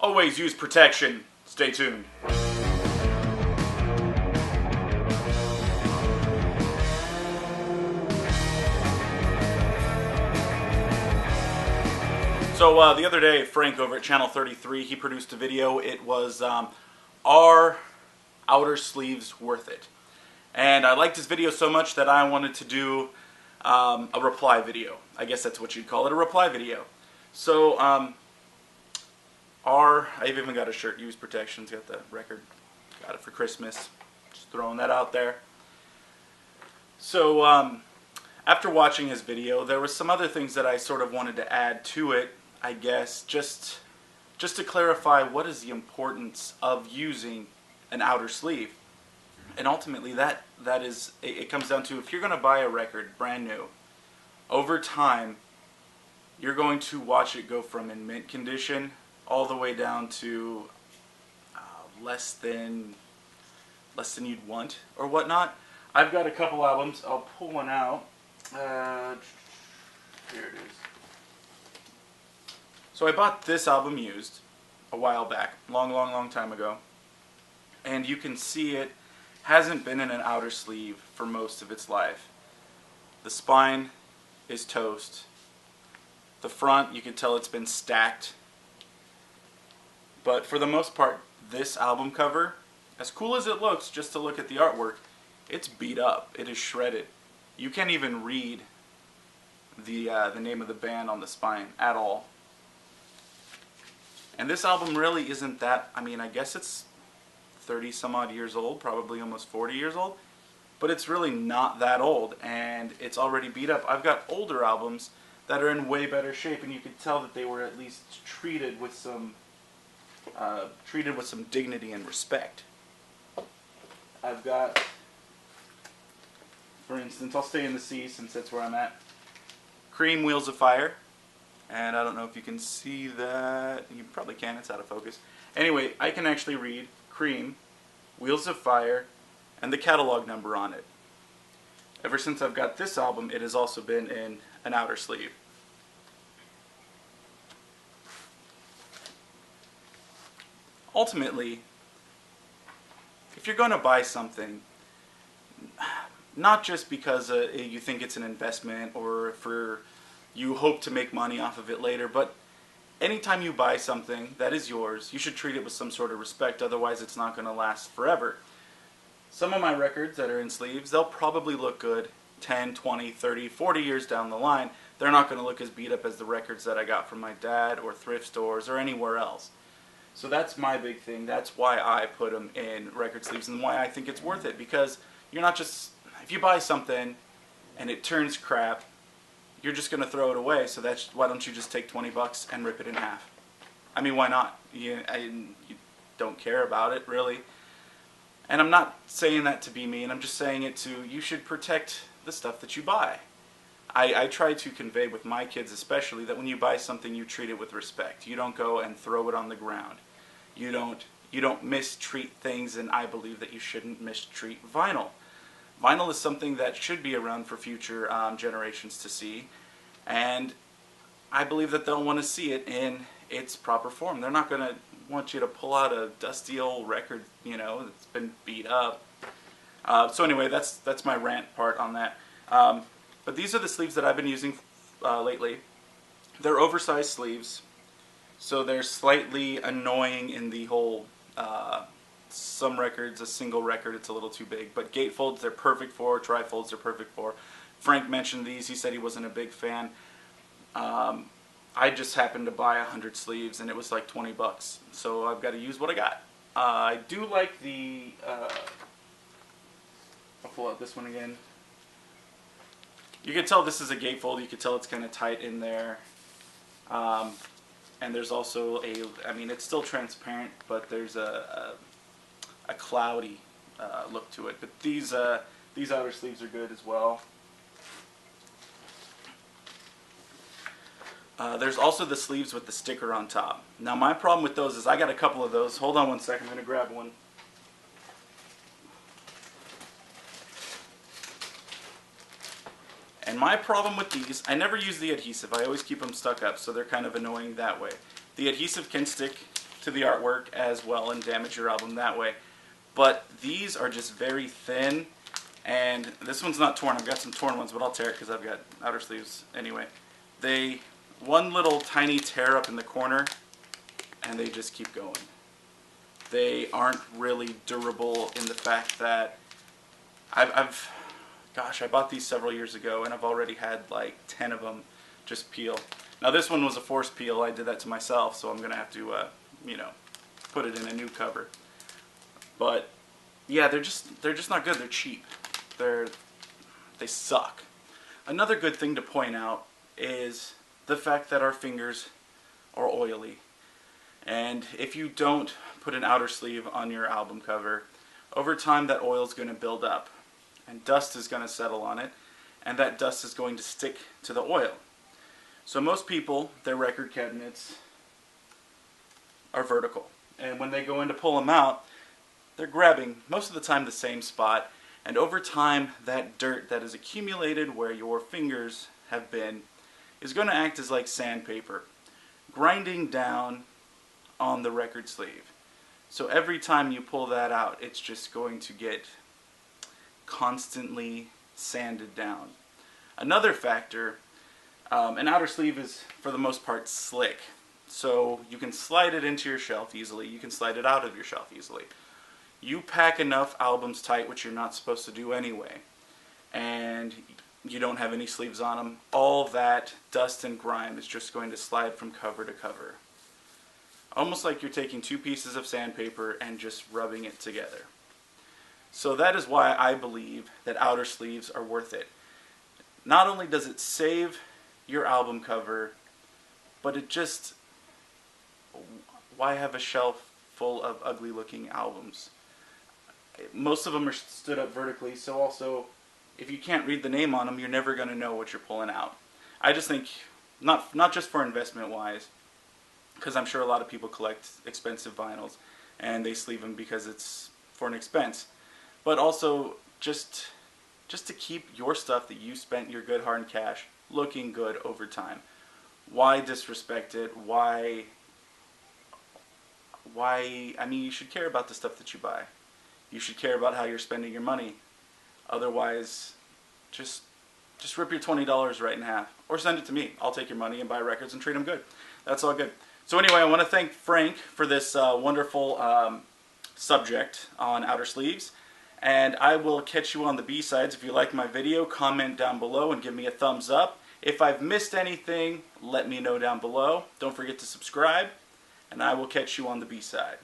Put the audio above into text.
Always use protection. Stay tuned. So the other day, Frank over at Channel 33, he produced a video. It was, are outer sleeves worth it? And I liked his video so much that I wanted to do a reply video. I guess that's what you'd call it, a reply video. So, I've even got a shirt, Use Protections, got the record, got it for Christmas, just throwing that out there. So, after watching his video, there was some other things that I sort of wanted to add to it, I guess, just to clarify what is the importance of using an outer sleeve. And ultimately that is, it comes down to, if you're going to buy a record brand new, over time you're going to watch it go from in mint condition all the way down to less than you'd want or whatnot. I've got a couple albums. I'll pull one out. Here it is. So I bought this album used a while back, long time ago, and you can see it hasn't been in an outer sleeve for most of its life. The spine is toast. The front, you can tell it's been stacked. But for the most part, this album cover, as cool as it looks just to look at the artwork, it's beat up. It is shredded. You can't even read the name of the band on the spine at all. And this album really isn't that, I mean, I guess it's 30 some odd years old, probably almost 40 years old, but it's really not that old, and it's already beat up. I've got older albums that are in way better shape, and you can tell that they were at least treated with some dignity and respect. I've got, for instance, I'll stay in the C since that's where I'm at, Cream, Wheels of Fire. And I don't know if you can see that. You probably can, it's out of focus. Anyway, I can actually read Cream, Wheels of Fire, and the catalog number on it. Ever since I've got this album, it has also been in an outer sleeve. Ultimately, if you're going to buy something, not just because you think it's an investment or for you hope to make money off of it later, but anytime you buy something that is yours, you should treat it with some sort of respect, otherwise it's not going to last forever. Some of my records that are in sleeves, they'll probably look good 10, 20, 30, 40 years down the line. They're not going to look as beat up as the records that I got from my dad or thrift stores or anywhere else. So that's my big thing. That's why I put them in record sleeves and why I think it's worth it, because you're not just, if you buy something and it turns crap, you're just going to throw it away, so that's why don't you just take 20 bucks and rip it in half? I mean, why not? You don't care about it, really. And I'm not saying that to be mean, I'm just saying it to, you should protect the stuff that you buy. I try to convey with my kids especially that when you buy something, you treat it with respect. You don't go and throw it on the ground. You don't mistreat things, and I believe that you shouldn't mistreat vinyl. Vinyl is something that should be around for future generations to see, and I believe that they'll want to see it in its proper form. They're not going to want you to pull out a dusty old record, you know, that's been beat up. So anyway, that's my rant part on that. But these are the sleeves that I've been using lately. They're oversized sleeves, so they're slightly annoying in the whole some records, a single record, it's a little too big. But gatefolds, they're perfect for. Trifolds, they're perfect for. Frank mentioned these. He said he wasn't a big fan. I just happened to buy 100 sleeves, and it was like 20 bucks. So I've got to use what I got. I do like the... I'll pull out this one again. You can tell this is a gatefold. You can tell it's kind of tight in there. And there's also a... I mean, it's still transparent, but there's a cloudy look to it. But these outer sleeves are good as well. There's also the sleeves with the sticker on top. Now my problem with those is I got a couple of those. Hold on one second, I'm going to grab one. And my problem with these, I never use the adhesive. I always keep them stuck up, so they're kind of annoying that way. The adhesive can stick to to the artwork as well and damage your album that way. But these are just very thin, and this one's not torn. I've got some torn ones, but I'll tear it because I've got outer sleeves anyway. One little tiny tear up in the corner, and they just keep going. They aren't really durable in the fact that gosh, I bought these several years ago, and I've already had like 10 of them just peel. Now this one was a forced peel. I did that to myself, so I'm gonna have to, put it in a new cover. But yeah, they're just not good. They're cheap. They suck. Another good thing to point out is the fact that our fingers are oily. And if you don't put an outer sleeve on your album cover, over time that oil is going to build up, and dust is going to settle on it, and that dust is going to stick to the oil. So most people, their record cabinets are vertical, and when they go in to pull them out, they're grabbing most of the time the same spot, and over time that dirt that is accumulated where your fingers have been is going to act as like sandpaper, grinding down on the record sleeve. So every time you pull that out, it's just going to get constantly sanded down. Another factor, an outer sleeve is for the most part slick. So you can slide it into your shelf easily, you can slide it out of your shelf easily. You pack enough albums tight, which you're not supposed to do anyway, and you don't have any sleeves on them, all that dust and grime is just going to slide from cover to cover. Almost like you're taking two pieces of sandpaper and just rubbing it together. So that is why I believe that outer sleeves are worth it. Not only does it save your album cover, but it just, why have a shelf full of ugly looking albums? Most of them are stood up vertically, so also if you can't read the name on them, you're never going to know what you're pulling out. I just think, not just for investment wise, because I'm sure a lot of people collect expensive vinyls and they sleeve them because it's for an expense, but also just to keep your stuff that you spent your good hard cash looking good over time. Why disrespect it? Why, I mean, you should care about the stuff that you buy. You should care about how you're spending your money. Otherwise, just rip your $20 right in half, or send it to me. I'll take your money and buy records and treat them good. That's all good. So anyway, I want to thank Frank for this wonderful subject on outer sleeves, and I will catch you on the B-sides. If you like my video, comment down below and give me a thumbs up. If I've missed anything, let me know down below. Don't forget to subscribe, and I will catch you on the B-side.